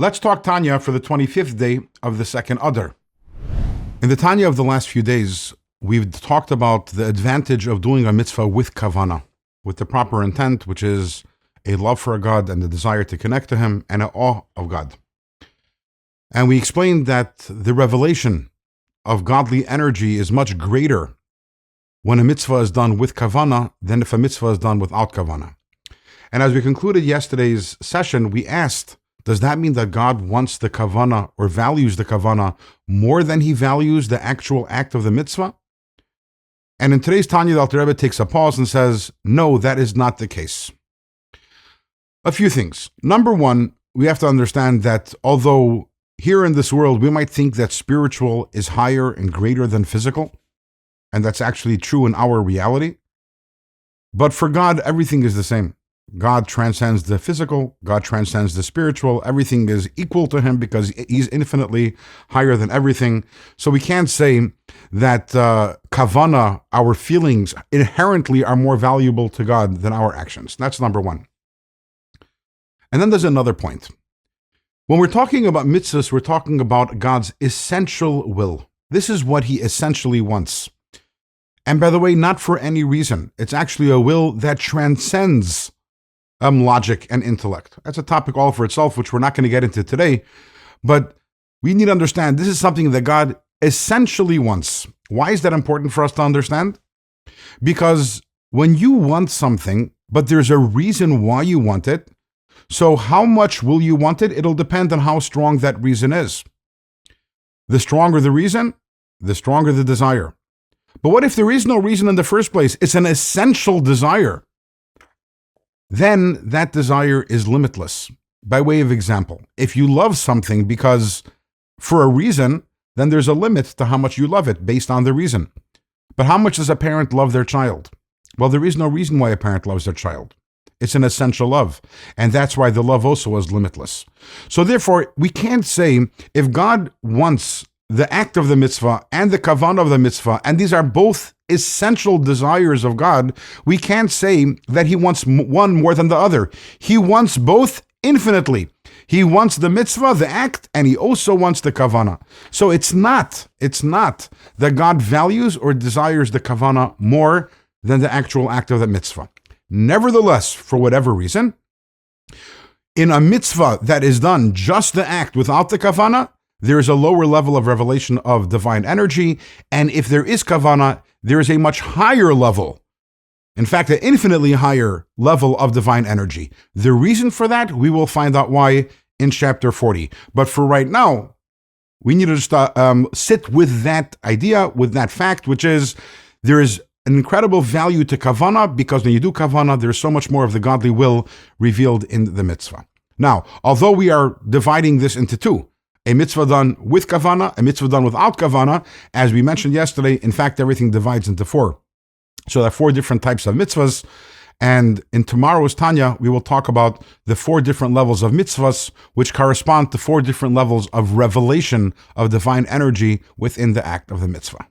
Let's talk Tanya for the 25th day of the second Adar. In the Tanya of the last few days, we've talked about the advantage of doing a mitzvah with kavana, with the proper intent, which is a love for God and the desire to connect to Him and an awe of God. And we explained that the revelation of godly energy is much greater when a mitzvah is done with kavana than if a mitzvah is done without kavana. And as we concluded yesterday's session, we asked, does that mean that God wants the kavana or values the kavana more than He values the actual act of the mitzvah? And in today's Tanya, the Alter Rebbe takes a pause and says, no, that is not the case. A few things. Number one, we have to understand that although here in this world we might think that spiritual is higher and greater than physical, and that's actually true in our reality, but for God, everything is the same. God transcends the physical, God transcends the spiritual, everything is equal to Him because He's infinitely higher than everything. So we can't say that kavana, our feelings, inherently are more valuable to God than our actions. That's number one. And then there's another point. When we're talking about mitzvahs, we're talking about God's essential will. This is what He essentially wants. And by the way, not for any reason. It's actually a will that transcends logic and intellect. That's a topic all for itself, which we're not going to get into today. But we need to understand this is something that God essentially wants. Why is that important for us to understand? Because when you want something, but there's a reason why you want it, so how much will you want it? It'll depend on how strong that reason is. The stronger the reason, the stronger the desire. But what if there is no reason in the first place? It's an essential desire. Then that desire is limitless. By way of example, if you love something because for a reason, then there's a limit to how much you love it based on the reason. But how much does a parent love their child? Well, there is no reason why a parent loves their child. It's an essential love. And that's why the love also is limitless. So therefore, we can't say if God wants the act of the mitzvah and the kavanah of the mitzvah, and these are both essential desires of God, we can't say that He wants one more than the other. He wants both infinitely. He wants the mitzvah, the act, and He also wants the kavanah. So it's not that God values or desires the kavanah more than the actual act of the mitzvah. Nevertheless, for whatever reason, in a mitzvah that is done just the act without the kavanah, there is a lower level of revelation of divine energy, and if there is kavanah, there is a much higher level, in fact, an infinitely higher level of divine energy. The reason for that, we will find out why in chapter 40. But for right now, we need to just sit with that idea, with that fact, which is there is an incredible value to kavanah, because when you do kavanah, there's so much more of the godly will revealed in the mitzvah. Now, although we are dividing this into two, a mitzvah done with kavanah, a mitzvah done without kavanah, as we mentioned yesterday, in fact, everything divides into four. So there are four different types of mitzvahs. And in tomorrow's Tanya, we will talk about the four different levels of mitzvahs, which correspond to four different levels of revelation of divine energy within the act of the mitzvah.